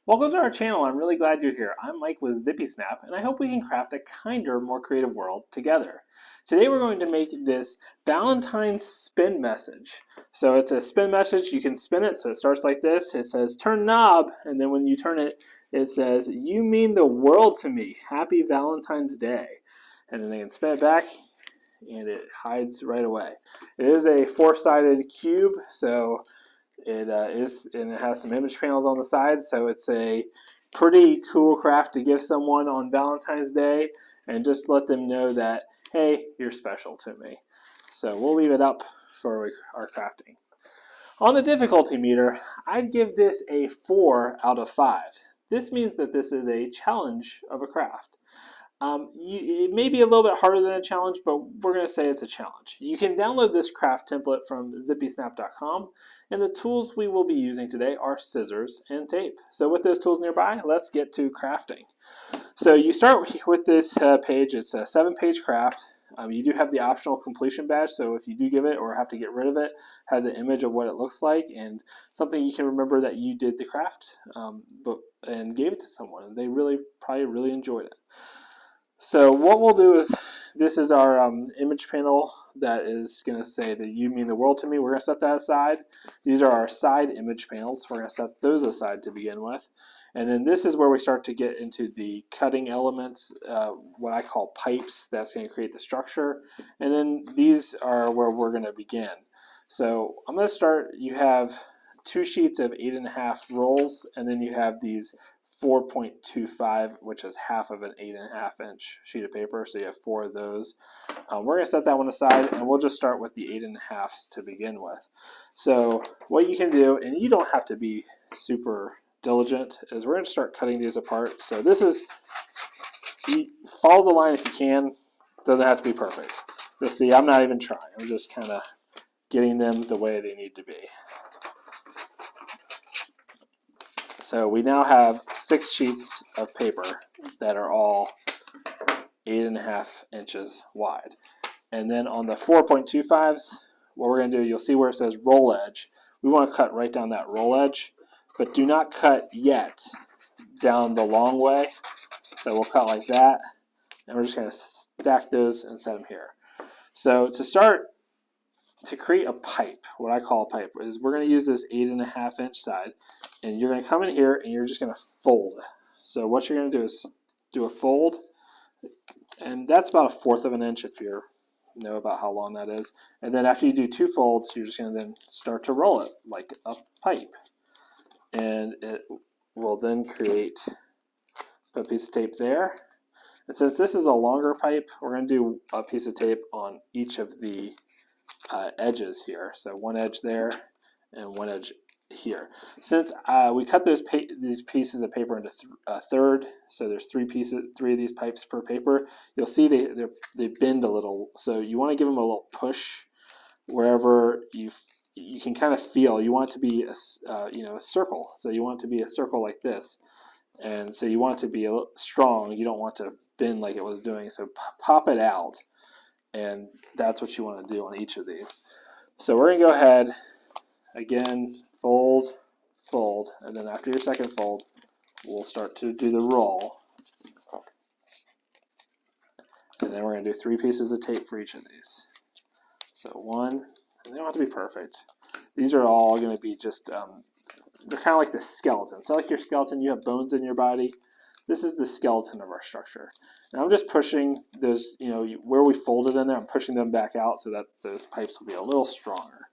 Welcome to our channel. I'm really glad you're here. I'm Mike with Zippy Snap, and I hope we can craft a kinder, more creative world together. Today we're going to make this Valentine spin message. So it's a spin message. You can spin it, so it starts like this. It says, turn knob, and then when you turn it, it says, you mean the world to me. Happy Valentine's Day. And then they can spin it back, and it hides right away. It is a four-sided cube, so it is, and it has some image panels on the side, so it's a pretty cool craft to give someone on Valentine's Day and just let them know that, hey, you're special to me. So we'll leave it up for our crafting. On the difficulty meter, I'd give this a 4 out of 5. This means that this is a challenge of a craft. It may be a little bit harder than a challenge, but we're going to say it's a challenge. You can download this craft template from zippysnap.com, and the tools we will be using today are scissors and tape. So with those tools nearby, let's get to crafting. So you start with this page. It's a 7-page craft. You do have the optional completion badge, so if you do give it or have to get rid of it, it has an image of what it looks like and something you can remember that you did the craft and gave it to someone, and they probably really enjoyed it. So what we'll do is, this is our image panel that is going to say that you mean the world to me. We're going to set that aside. These are our side image panels. We're going to set those aside to begin with. And then this is where we start to get into the cutting elements, what I call pipes. That's going to create the structure. And then these are where we're going to begin. So I'm going to start. You have 2 sheets of 8.5 rolls, and then you have these 4.25, which is half of an 8.5-inch sheet of paper, so you have 4 of those. We're going to set that one aside, and we'll just start with the 8.5s to begin with. So what you can do, and you don't have to be super diligent, is we're going to start cutting these apart. So this is, follow the line if you can. It doesn't have to be perfect. You'll see I'm not even trying. I'm just kind of getting them the way they need to be. So we now have 6 sheets of paper that are all 8.5 inches wide. And then on the 4.25s, what we're going to do, you'll see where it says roll edge. We want to cut right down that roll edge, but do not cut yet down the long way. So we'll cut like that, and we're just going to stack those and set them here. So to start, to create a pipe, what I call a pipe, is we're going to use this 8.5-inch side, and you're going to come in here and you're just going to fold. So what you're going to do is do a fold, and that's about 1/4 of an inch if you know about how long that is. And then after you do 2 folds, you're just going to then start to roll it like a pipe, and it will then create a piece of tape there. And since this is a longer pipe, we're going to do a piece of tape on each of the edges here. So 1 edge there and 1 edge here. Since we cut these pieces of paper into a third, so there's 3 of these pipes per paper, you'll see they bend a little. So you want to give them a little push wherever you can kind of feel. You want it to be a circle. So you want it to be a circle like this, and so you want it to be strong. You don't want to bend like it was doing. So pop it out. And that's what you want to do on each of these. So we're going to go ahead, again, fold, fold, and then after your second fold, we'll start to do the roll. And then we're going to do 3 pieces of tape for each of these. So 1, and they don't have to be perfect. These are all going to be just, they're kind of like the skeleton. So like your skeleton, you have bones in your body. This is the skeleton of our structure. And I'm just pushing those, where we folded in there, I'm pushing them back out so that those pipes will be a little stronger.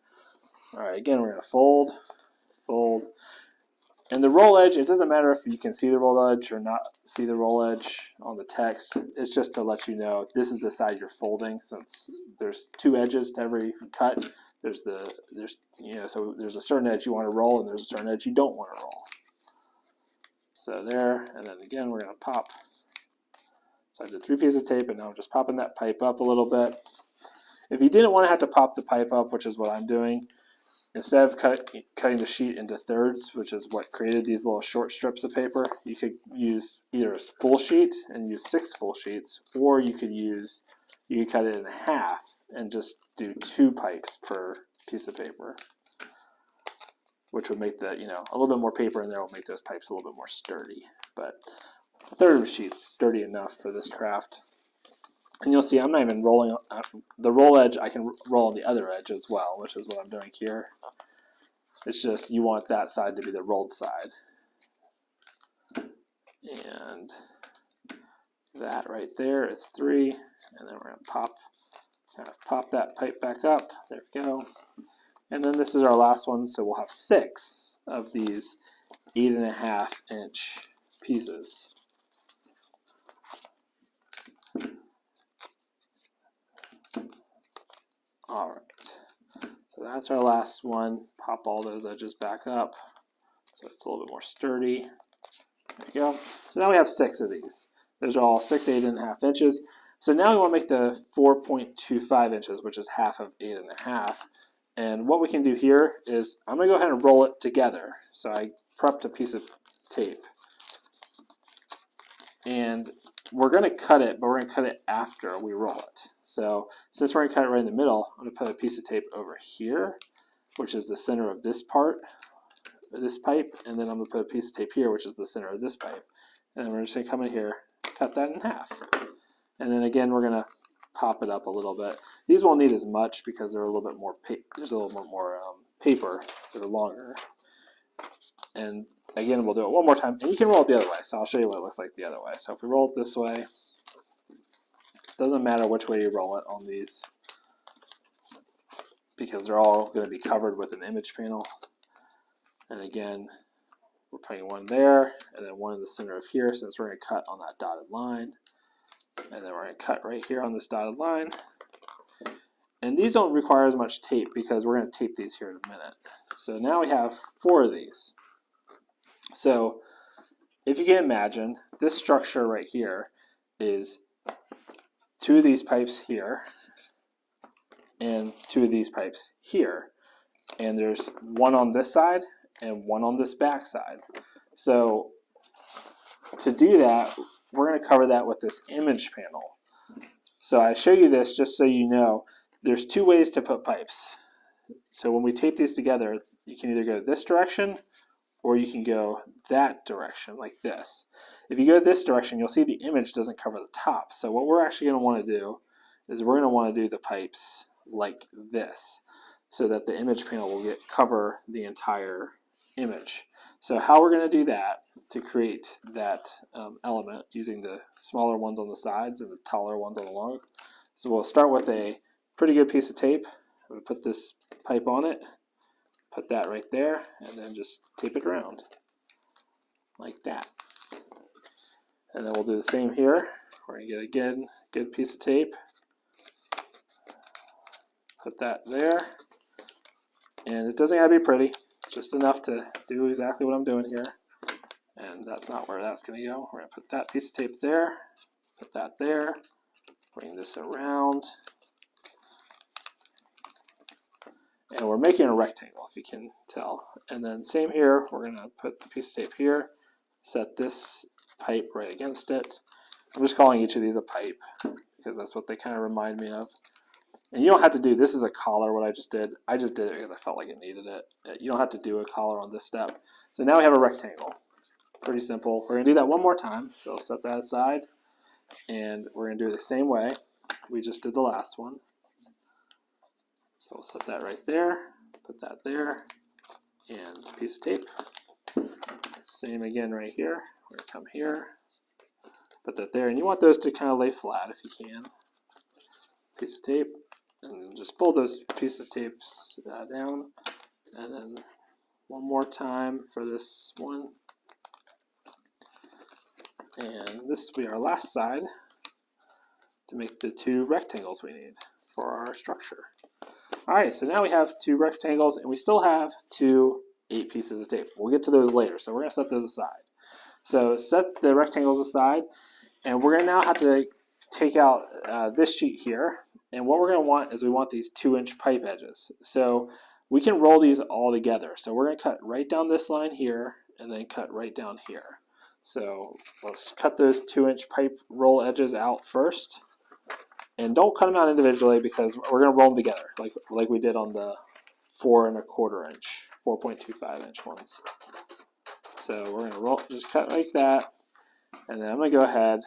All right, again, we're going to fold, fold. And the roll edge, it doesn't matter if you can see the roll edge or not see the roll edge on the text. It's just to let you know this is the side you're folding, since there's 2 edges to every cut. So there's a certain edge you want to roll, and there's a certain edge you don't want to roll. So there, and then again, we're going to pop. So I did 3 pieces of tape, and now I'm just popping that pipe up a little bit. If you didn't want to have to pop the pipe up, which is what I'm doing, instead of cutting the sheet into thirds, which is what created these little short strips of paper, you could use either a full sheet and use 6 full sheets, or you could cut it in half and just do 2 pipes per piece of paper. which would make the, a little bit more paper in there will make those pipes a little bit more sturdy. But a third of a sheet's sturdy enough for this craft. And you'll see I'm not even rolling the roll edge. I can roll on the other edge as well, which is what I'm doing here. It's just you want that side to be the rolled side. And that right there is 3. And then we're going to pop that pipe back up. There we go. And then this is our last one, so we'll have 6 of these 8.5-inch pieces. All right, so that's our last one. Pop all those edges back up so it's a little bit more sturdy. There we go. So now we have 6 of these. Those are all 6 8.5 inches. So now we want to make the 4.25 inches, which is half of 8.5. And what we can do here is I'm going to go ahead and roll it together. So I prepped a piece of tape. And we're going to cut it, but we're going to cut it after we roll it. So since we're going to cut it right in the middle, I'm going to put a piece of tape over here, which is the center of this part, this pipe. And then I'm going to put a piece of tape here, which is the center of this pipe. And then we're just going to come in here, cut that in half. And then again, we're going to pop it up a little bit. These won't need as much because they're a little bit more there's a little bit more paper. They're longer. And again, we'll do it one more time. And you can roll it the other way. So I'll show you what it looks like the other way. So if we roll it this way, it doesn't matter which way you roll it on these because they're all going to be covered with an image panel. And again, we're putting one there and then one in the center of here since we're going to cut on that dotted line. And then we're going to cut right here on this dotted line. And these don't require as much tape because we're going to tape these here in a minute. So now we have 4 of these. So if you can imagine, this structure right here is 2 of these pipes here and 2 of these pipes here. And there's one on this side and one on this back side. So to do that, we're going to cover that with this image panel. So I show you this just so you know there's 2 ways to put pipes. So when we tape these together, you can either go this direction or you can go that direction like this. If you go this direction, you'll see the image doesn't cover the top. So what we're actually going to want to do is we're going to want to do the pipes like this so that the image panel will cover the entire image. So how we're going to do that to create that element using the smaller ones on the sides and the taller ones on the long. So we'll start with a pretty good piece of tape. I'm going to put this pipe on it, put that right there, and then just tape it around like that. And then we'll do the same here. We're going to get a good piece of tape, put that there, and it doesn't have to be pretty, just enough to do exactly what I'm doing here. And that's not where that's going to go. We're going to put that piece of tape there, put that there, bring this around, and we're making a rectangle if you can tell. And then same here, we're going to put the piece of tape here, set this pipe right against it. I'm just calling each of these a pipe because that's what they kind of remind me of. And you don't have to do, this is a collar what I just did. I just did it because I felt like it needed it. You don't have to do a collar on this step. So now we have a rectangle. Pretty simple. We're going to do that one more time. So I'll set that aside. And we're going to do it the same way we just did the last one. So we'll set that right there. Put that there. And a piece of tape. Same again right here. We're going to come here. Put that there. And you want those to kind of lay flat if you can. Piece of tape. And just fold those pieces of tapes down. And then one more time for this one. And this will be our last side to make the 2 rectangles we need for our structure. Alright, so now we have 2 rectangles and we still have 2 8 pieces of tape. We'll get to those later, so we're going to set those aside. So set the rectangles aside, and we're going to now have to take out this sheet here. And what we're going to want is we want these 2-inch pipe edges. So we can roll these all together. So we're going to cut right down this line here and then cut right down here. So let's cut those 2-inch pipe roll edges out first. And don't cut them out individually because we're going to roll them together like we did on the 4 1/4 inch 4.25 inch ones. So we're going to just cut like that, and then I'm going to go ahead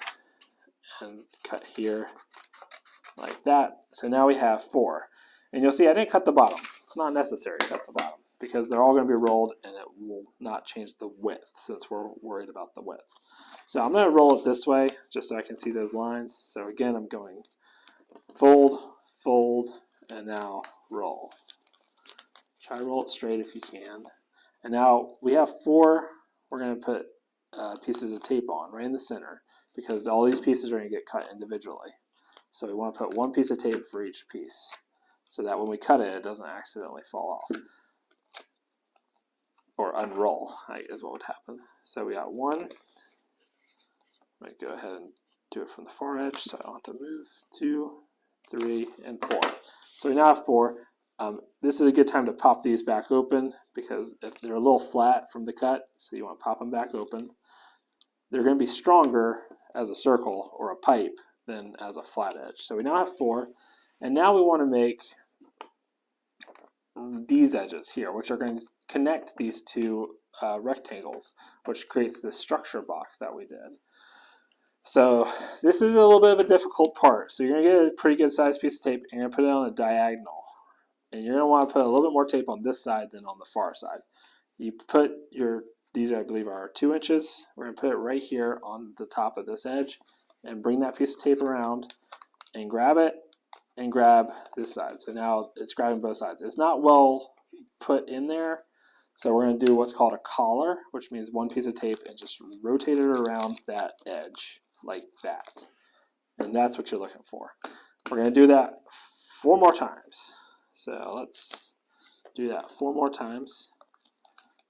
and cut here like that. So now we have 4. And you'll see I didn't cut the bottom. It's not necessary to cut the bottom because they're all going to be rolled and it will not change the width since we're worried about the width. So I'm going to roll it this way just so I can see those lines. So again, I'm going fold, fold, and now roll. Try to roll it straight if you can. And now we have 4. We're going to put pieces of tape on right in the center because all these pieces are going to get cut individually. So we want to put 1 piece of tape for each piece so that when we cut it, it doesn't accidentally fall off or unroll is what would happen. So we got 1. I'm going to go ahead and do it from the far edge so I don't have to move. 2, 3, and 4. So we now have 4. This is a good time to pop these back open because if they're a little flat from the cut, so you want to pop them back open, they're going to be stronger as a circle or a pipe than as a flat edge. So we now have 4, and now we want to make these edges here, which are going to connect these 2 rectangles, which creates this structure box that we did. So this is a little bit of a difficult part. So you're going to get a pretty good sized piece of tape and you're going to put it on a diagonal. And you're going to want to put a little bit more tape on this side than on the far side. You put these I believe are 2 inches. We're going to put it right here on the top of this edge and bring that piece of tape around and grab it and grab this side. So now it's grabbing both sides. It's not well put in there. So we're going to do what's called a collar, which means 1 piece of tape and just rotate it around that edge like that. And that's what you're looking for. We're going to do that 4 more times. So let's do that 4 more times.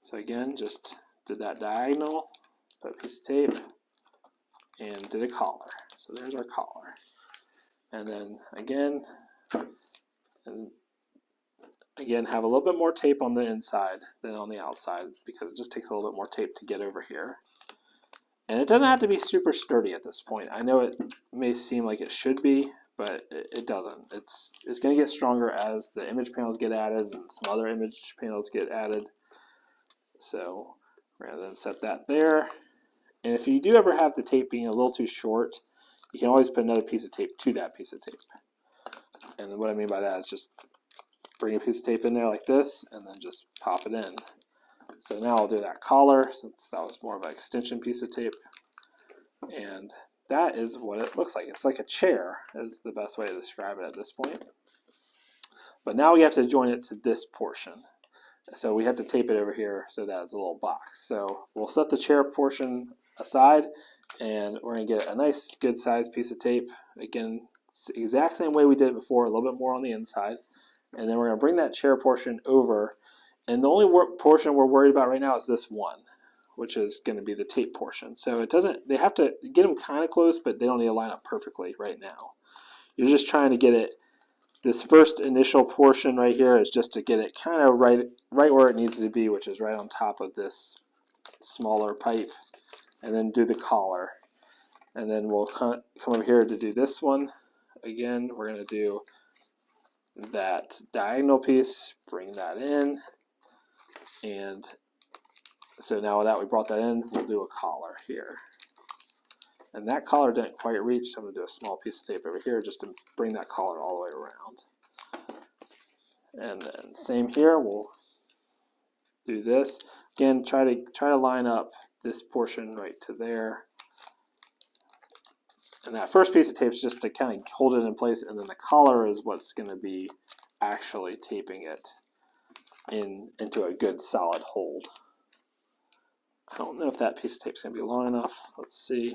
So again, just did that diagonal, put a piece of tape, and did a collar. So there's our collar. And then again, have a little bit more tape on the inside than on the outside because it just takes a little bit more tape to get over here. And it doesn't have to be super sturdy at this point. I know it may seem like it should be, but it doesn't. It's going to get stronger as the image panels get added and some other image panels get added. So we're going to then set that there. And if you do ever have the tape being a little too short, you can always put another piece of tape to that piece of tape. And what I mean by that is just bring a piece of tape in there like this and then just pop it in. So now I'll do that collar since that was more of an extension piece of tape. And that is what it looks like. It's like a chair is the best way to describe it at this point. But now we have to join it to this portion. So we have to tape it over here so that it's a little box. So we'll set the chair portion aside and we're going to get a nice good sized piece of tape. Again, it's the exact same way we did it before, a little bit more on the inside. And then we're going to bring that chair portion over. And the only portion we're worried about right now is this one, which is going to be the tape portion. So they have to get them kind of close, but they don't need to line up perfectly right now. You're just trying to get it, this first initial portion right here is just to get it kind of right where it needs to be, which is right on top of this smaller pipe, and then do the collar. And then we'll come over here to do this one. Again, we're going to do that diagonal piece, bring that in, and so now that we brought that in, we'll do a collar here. And that collar didn't quite reach, so I'm going to do a small piece of tape over here just to bring that collar all the way around. And then same here, we'll do this. Again, try to line up this portion right to there. And that first piece of tape is just to kind of hold it in place, and then the collar is what's going to be actually taping it into a good solid hold. I don't know if that piece of tape is going to be long enough. Let's see.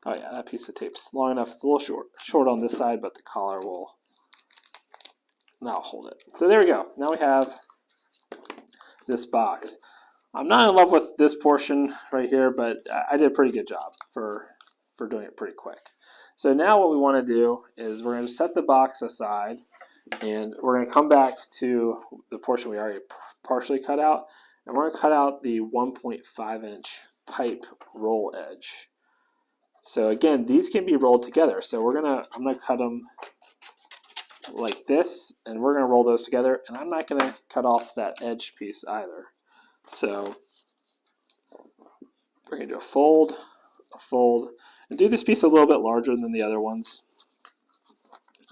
Oh yeah, that piece of tape's long enough. It's a little short on this side, but the collar will now hold it. So there we go. Now we have this box. I'm not in love with this portion right here, but I did a pretty good job for doing it pretty quick. So now what we want to do is we're going to set the box aside, and we're going to come back to the portion we already partially cut out, and we're going to cut out the 1.5 inch pipe roll edge. So again, these can be rolled together. So I'm going to cut them like this, and we're going to roll those together, and I'm not going to cut off that edge piece either. So we're going to do a fold, and do this piece a little bit larger than the other ones.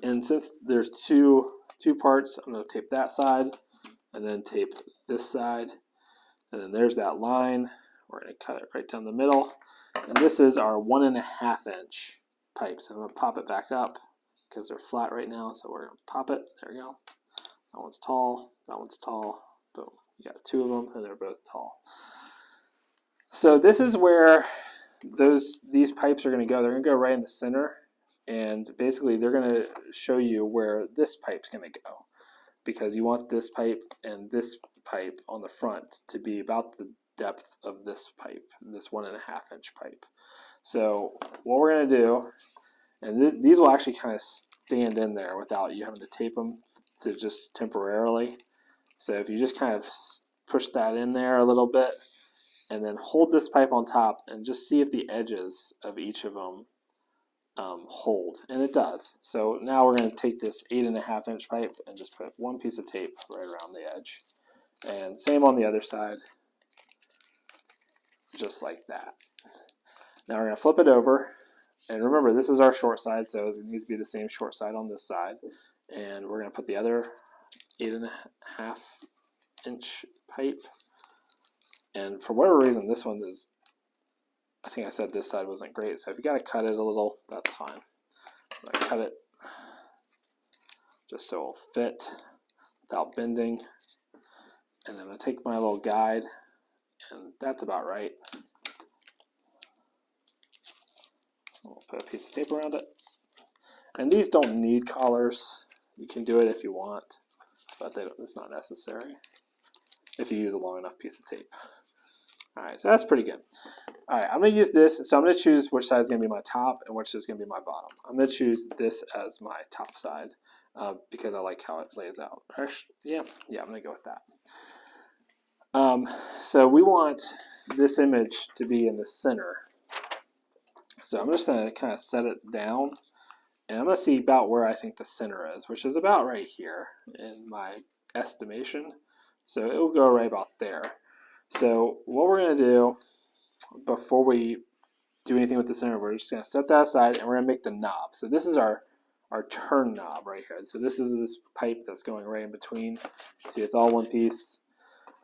And since there's two parts, I'm going to tape that side, and then tape this side, and then there's that line. We're going to cut it right down the middle, and this is our 1.5 inch pipes. I'm going to pop it back up because they're flat right now, so we're going to pop it. There we go. That one's tall, that one's tall. Boom. You got 2 of them, and they're both tall. So this is where these pipes are going to go. They're going to go right in the center, and basically they're going to show you where this pipe's going to go, because you want this pipe and this pipe on the front to be about the depth of this pipe, this 1.5 inch pipe. So what we're going to do, and these will actually kind of stand in there without you having to tape them to just temporarily. So if you just kind of push that in there a little bit, and then hold this pipe on top and just see if the edges of each of them hold, and it does. So now we're going to take this 8.5 inch pipe and just put one piece of tape right around the edge, and same on the other side, just like that. Now we're going to flip it over, and remember this is our short side, so it needs to be the same short side on this side, and we're going to put the other 8.5 inch pipe, and for whatever reason this one is, I think I said this side wasn't great, so if you got to cut it a little, that's fine. I cut it just so it'll fit without bending, and then I'm going to take my little guide, and that's about right. We'll put a piece of tape around it, and these don't need collars. You can do it if you want, but it's not necessary if you use a long enough piece of tape. Alright, so that's pretty good. Alright, I'm going to use this, so I'm going to choose which side is going to be my top and which is going to be my bottom. I'm going to choose this as my top side because I like how it lays out. Actually, yeah, I'm going to go with that. So we want this image to be in the center. So I'm just going to kind of set it down, and I'm going to see about where I think the center is, which is about right here in my estimation. So it will go right about there. So what we're going to do before we do anything with the center, we're just going to set that aside, and we're going to make the knob. So this is our turn knob right here. So this is this pipe that's going right in between. See, it's all one piece.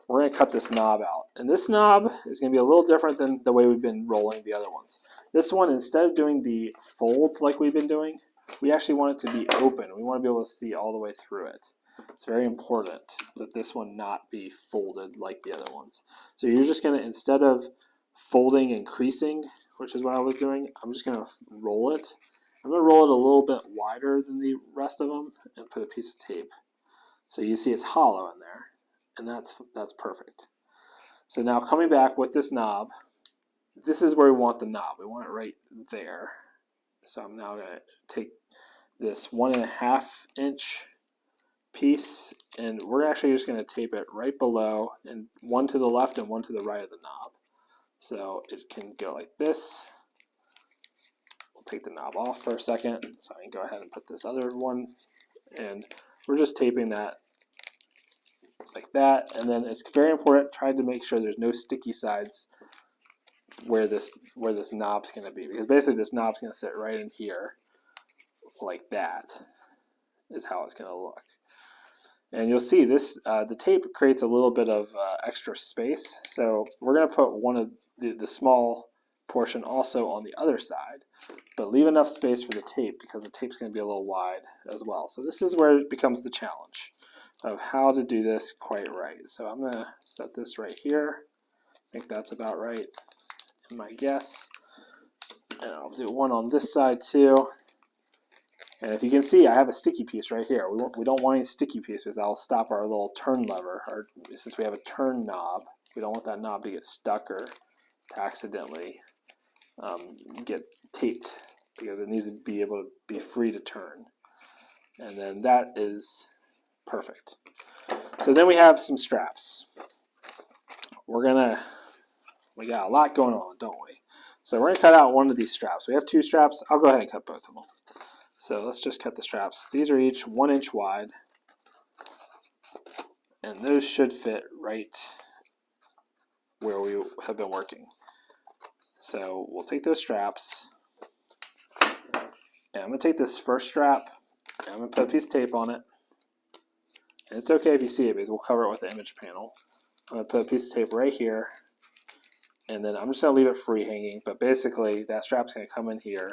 We're going to cut this knob out. And this knob is going to be a little different than the way we've been rolling the other ones. This one, instead of doing the folds like we've been doing, we actually want it to be open. We want to be able to see all the way through it. It's very important that this one not be folded like the other ones. So you're just going to, instead of folding and creasing, which is what I was doing, I'm just going to roll it. I'm going to roll it a little bit wider than the rest of them and put a piece of tape. So you see it's hollow in there, and that's perfect. So now coming back with this knob, this is where we want the knob. We want it right there. So I'm now going to take this 1.5 inch piece, and we're actually just going to tape it right below, and one to the left and one to the right of the knob. So it can go like this. We'll take the knob off for a second, so I can go ahead and put this other one, and we're just taping that like that. And then it's very important, try to make sure there's no sticky sides where this knob's going to be, because basically this knob's going to sit right in here like that is how it's going to look. And you'll see this, the tape creates a little bit of extra space, so we're going to put one of the small portion also on the other side, but leave enough space for the tape because the tape's going to be a little wide as well. So this is where it becomes the challenge of how to do this quite right. So I'm going to set this right here. I think that's about right in my guess. And I'll do one on this side too. And if you can see, I have a sticky piece right here. We don't want any sticky pieces. That'll stop our little turn lever. Since we have a turn knob, we don't want that knob to get stuck or to accidentally get taped, because it needs to be able to be free to turn. And then that is perfect. So then we have some straps. We got a lot going on, don't we? So we're going to cut out one of these straps. We have 2 straps. I'll go ahead and cut both of them. So let's just cut the straps. These are each 1 inch wide, and those should fit right where we have been working. So we'll take those straps, and I'm going to take this first strap, and I'm going to put a piece of tape on it. And it's okay if you see it because we'll cover it with the image panel. I'm going to put a piece of tape right here, and then I'm just going to leave it free hanging, but basically that strap's going to come in here,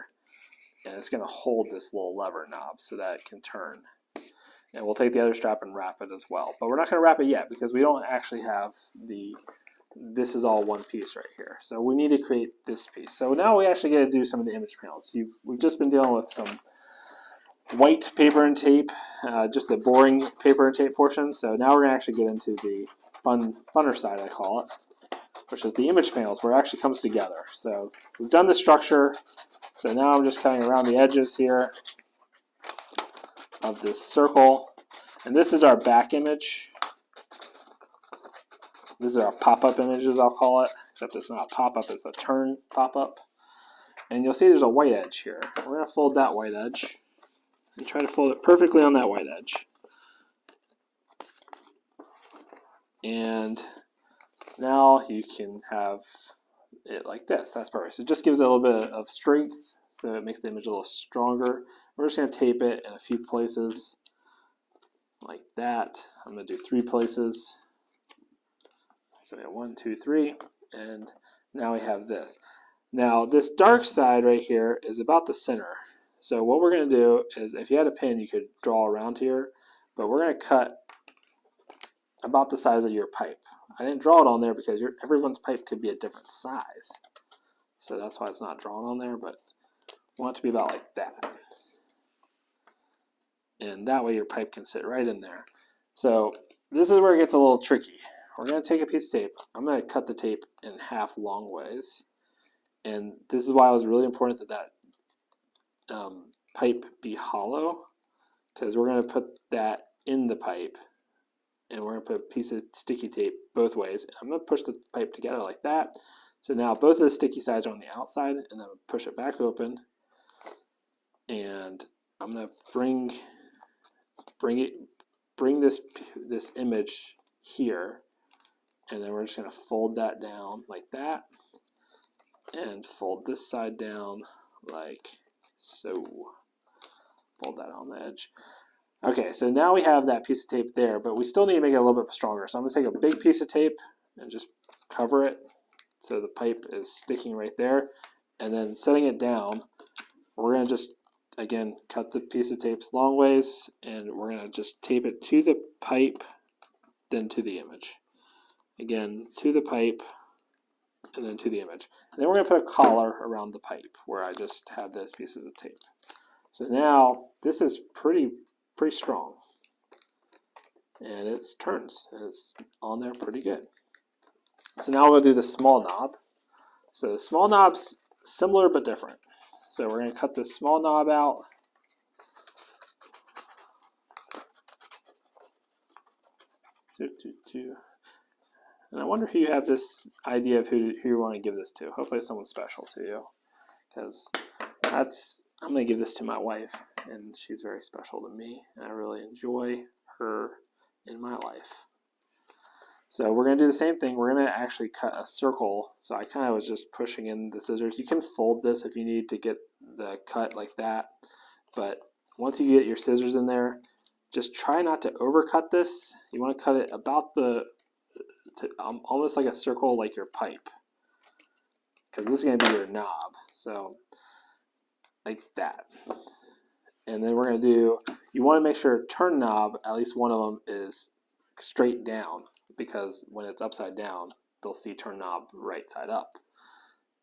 and it's going to hold this little lever knob so that it can turn. And we'll take the other strap and wrap it as well. But we're not going to wrap it yet because we don't actually have this is all one piece right here. So we need to create this piece. So now we actually get to do some of the image panels. We've just been dealing with some white paper and tape, just the boring paper and tape portion. So now we're going to actually get into the funner side, I call it, which is the image panels, where it actually comes together. So we've done the structure. So now I'm just cutting around the edges here of this circle. And this is our back image. This is our pop-up images, I'll call it, except it's not a pop-up, it's a turn pop-up. And you'll see there's a white edge here. We're going to fold that white edge and try to fold it perfectly on that white edge. And now you can have it like this. That's perfect. So it just gives it a little bit of strength, so it makes the image a little stronger. We're just going to tape it in a few places like that. I'm going to do 3 places. So we have 1, 2, 3, and now we have this. Now this dark side right here is about the center. So what we're going to do is, if you had a pin, you could draw around here, but we're going to cut about the size of your pipe. I didn't draw it on there because everyone's pipe could be a different size. So that's why it's not drawn on there, but I want it to be about like that. And that way your pipe can sit right in there. So this is where it gets a little tricky. We're going to take a piece of tape. I'm going to cut the tape in half long ways. And this is why it was really important that pipe be hollow, because we're going to put that in the pipe. And we're going to put a piece of sticky tape both ways. I'm going to push the pipe together like that. So now both of the sticky sides are on the outside, and then push it back open. And I'm going to bring this image here. And then we're just going to fold that down like that, and fold this side down like so. Fold that on the edge. Okay, so now we have that piece of tape there, but we still need to make it a little bit stronger. So I'm going to take a big piece of tape and just cover it so the pipe is sticking right there. And then setting it down, we're going to just, again, cut the piece of tape long ways, and we're going to just tape it to the pipe, then to the image. Again, to the pipe, and then to the image. And then we're going to put a collar around the pipe where I just had those pieces of tape. So now this is pretty strong. And it turns, and it's on there pretty good. So now we'll do the small knob. So the small knob's similar but different. So we're going to cut this small knob out. And I wonder if you have this idea of who you want to give this to. Hopefully it's someone special to you, because I'm going to give this to my wife, and she's very special to me, and I really enjoy her in my life. So we're going to do the same thing. We're going to actually cut a circle. So I kind of was just pushing in the scissors. You can fold this if you need to get the cut like that, but once you get your scissors in there, just try not to overcut this. You want to cut it about almost like a circle, like your pipe, because this is going to be your knob. So like that. And then we're going to do, you want to make sure turn knob, at least one of them, is straight down, because when it's upside down, they'll see turn knob right side up.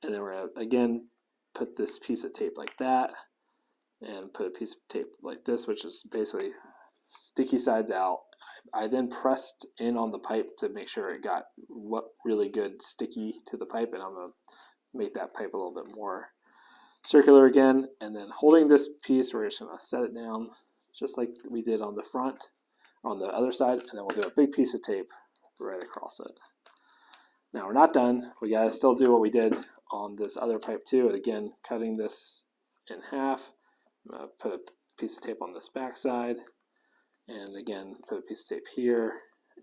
And then we're going to, again, put this piece of tape like that, and put a piece of tape like this, which is basically sticky sides out. I then pressed in on the pipe to make sure it got really good sticky to the pipe, and I'm going to make that pipe a little bit more circular again. And then holding this piece, we're just going to set it down just like we did on the front, on the other side, and then we'll do a big piece of tape right across it. Now we're not done. We got to still do what we did on this other pipe too. And again, cutting this in half. I'm going to put a piece of tape on this back side, and again, put a piece of tape here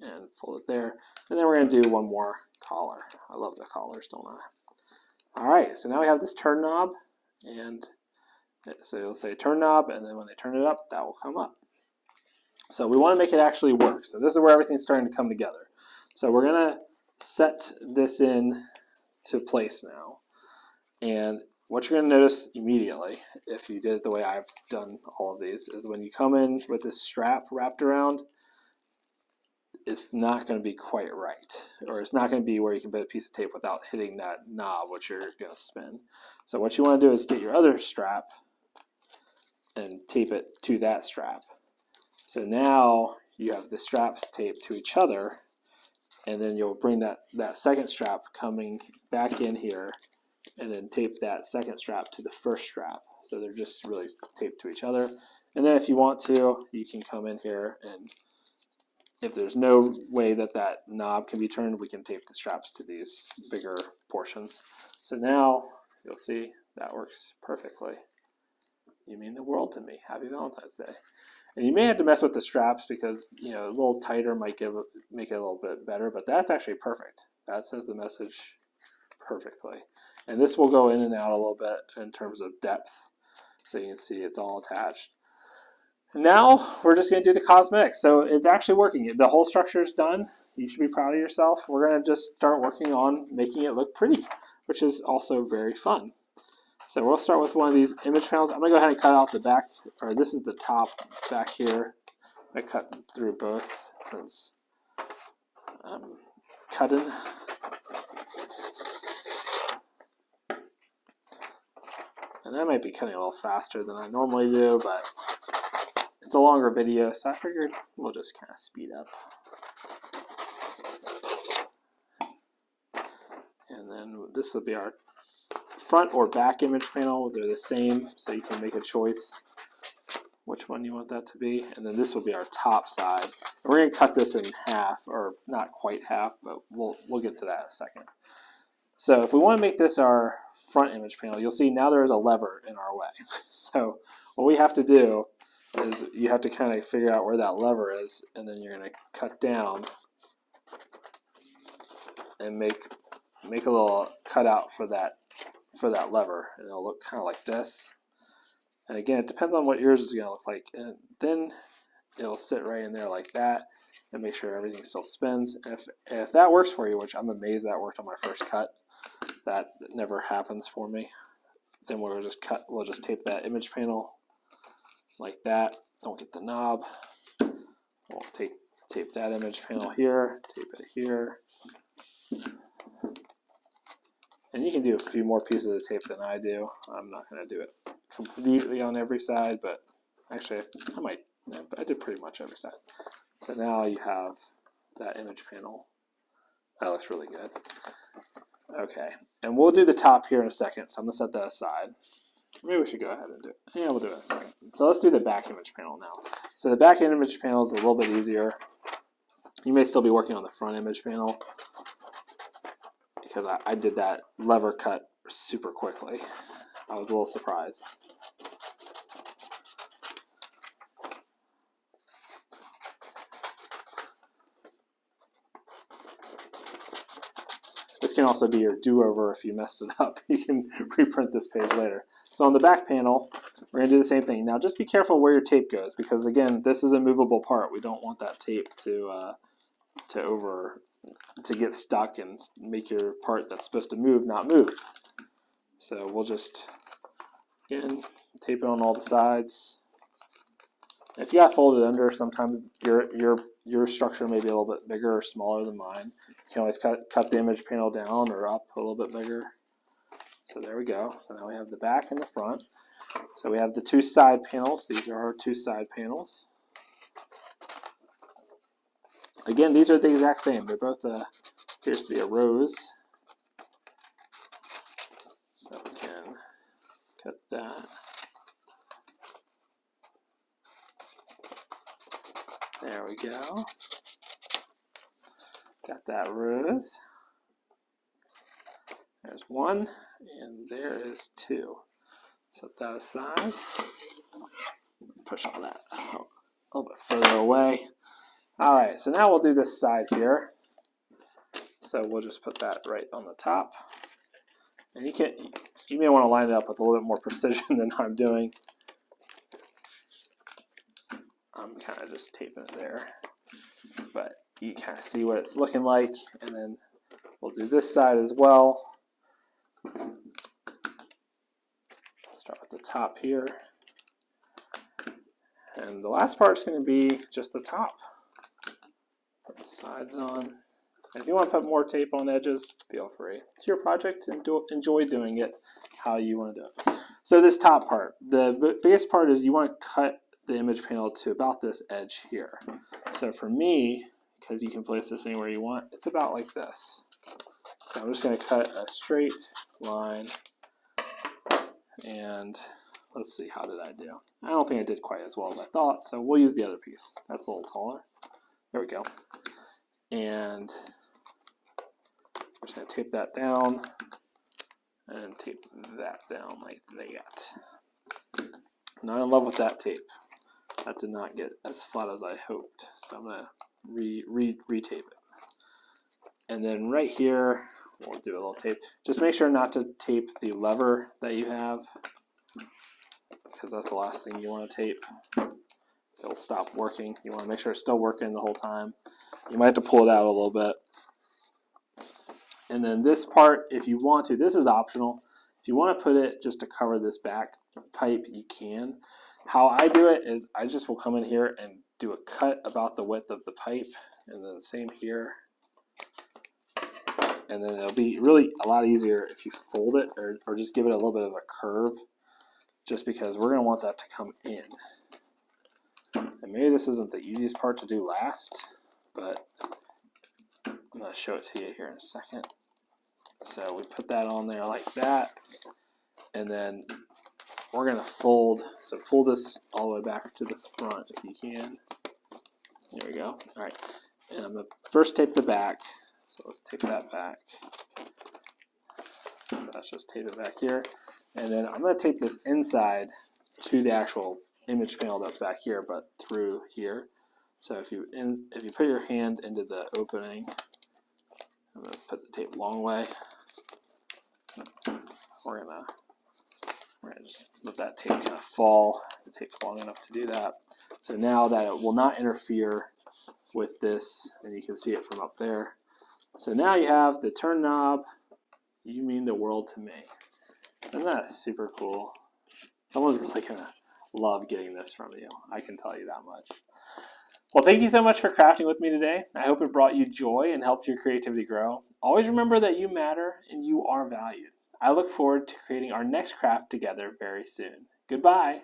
and fold it there. And then we're going to do one more collar. I love the collars, don't I? All right, so now we have this turn knob, and so you'll say turn knob, and then when they turn it up, that will come up. So we want to make it actually work. So this is where everything's starting to come together. So we're going to set this in to place now. And what you're going to notice immediately, if you did it the way I've done all of these, is when you come in with this strap wrapped around, it's not going to be quite right. Or it's not going to be where you can put a piece of tape without hitting that knob, which you're going to spin. So what you want to do is get your other strap and tape it to that strap. So now you have the straps taped to each other, and then you'll bring that second strap coming back in here, and then tape that second strap to the first strap. So they're just really taped to each other. And then if you want to, you can come in here, and if there's no way that that knob can be turned, we can tape the straps to these bigger portions. So now you'll see that works perfectly. You mean the world to me. Happy Valentine's Day. And you may have to mess with the straps because, you know, a little tighter might make it a little bit better, but that's actually perfect. That says the message perfectly. And this will go in and out a little bit in terms of depth, so you can see it's all attached. Now we're just going to do the cosmetics. So it's actually working. The whole structure is done. You should be proud of yourself. We're going to just start working on making it look pretty, which is also very fun. So we'll start with one of these image panels. I'm going to go ahead and cut out the back, or this is the top back here. I cut through both since I'm cutting. And I might be cutting a little faster than I normally do, but it's a longer video, so I figured we'll just kind of speed up. And then this will be our front or back image panel. They're the same, so you can make a choice which one you want that to be. And then this will be our top side. And we're going to cut this in half, or not quite half, but we'll get to that in a second. So if we want to make this our front image panel, you'll see now there is a lever in our way. So what we have to do is you have to kind of figure out where that lever is, and then you're going to cut down and make a little cutout for that lever, and it'll look kind of like this. And again, it depends on what yours is going to look like, and then it'll sit right in there like that, and make sure everything still spins. And if that works for you, which I'm amazed that worked on my first cut, that never happens for me, then we'll just tape that image panel like that. Don't get the knob. We'll tape that image panel here, tape it here. And you can do a few more pieces of tape than I do. I'm not going to do it completely on every side, but actually I did pretty much every side. So now you have that image panel. That looks really good. Okay, and we'll do the top here in a second, so I'm going to set that aside. Maybe we should go ahead and do it. Yeah, we'll do it in a second. So let's do the back image panel now. So the back image panel is a little bit easier. You may still be working on the front image panel, because I did that lever cut super quickly. I was a little surprised. This can also be your do-over if you messed it up. You can reprint this page later. So on the back panel, we're going to do the same thing. Now just be careful where your tape goes, because again, this is a movable part. We don't want that tape to get stuck and make your part that's supposed to move not move. So we'll just, again, tape it on all the sides. If you got folded under, sometimes your structure may be a little bit bigger or smaller than mine. You can always cut the image panel down or up a little bit bigger. So there we go. So now we have the back and the front. So we have the two side panels. These are our two side panels. Again, these are the exact same. They're both appears to be a rose. So we can cut that. There we go. Got that rose. There's one, and there is two. Set that aside. push all that a little bit further away. All right, so now we'll do this side here. So we'll just put that right on the top. And you may want to line it up with a little bit more precision than I'm doing. I'm kind of just taping it there, but you kind of see what it's looking like. And then we'll do this side as well. Start with the top here. And the last part is going to be just the top. Put the sides on. And if you want to put more tape on edges, feel free. It's your project and enjoy doing it how you want to do it. So this top part, the biggest part is you want to cut the image panel to about this edge here. So for me, because you can place this anywhere you want, it's about like this. So I'm just going to cut a straight line, and let's see, how did I do? I don't think I did quite as well as I thought, so we'll use the other piece. That's a little taller. There we go. And I'm just going to tape that down and tape that down like that. Not in love with that tape. That did not get as flat as I hoped, so I'm going to retape it. And then right here, we'll do a little tape. Just make sure not to tape the lever that you have, because that's the last thing you want to tape. It'll stop working. You want to make sure it's still working the whole time. You might have to pull it out a little bit. And then this part, if you want to, this is optional. If you want to put it just to cover this back pipe, you can. How I do it is I just will come in here and do a cut about the width of the pipe, and then the same here. And then it'll be really a lot easier if you fold it or just give it a little bit of a curve, just because we're going to want that to come in. And maybe this isn't the easiest part to do last, but I'm going to show it to you here in a second. So we put that on there like that, and then we're going to fold. So pull this all the way back to the front if you can. There we go. All right. And I'm going to first tape the back. So let's tape that back. So let's just tape it back here. And then I'm going to tape this inside to the actual image panel that's back here, but through here. So if you put your hand into the opening, I'm going to put the tape long way. We're gonna just let that tape kind of fall. The tape's long enough to do that. So now that it will not interfere with this, and you can see it from up there. So now you have the turn knob. You mean the world to me. Isn't that super cool? Someone's really gonna love getting this from you. I can tell you that much. Well, thank you so much for crafting with me today. I hope it brought you joy and helped your creativity grow. Always remember that you matter and you are valued. I look forward to creating our next craft together very soon. Goodbye.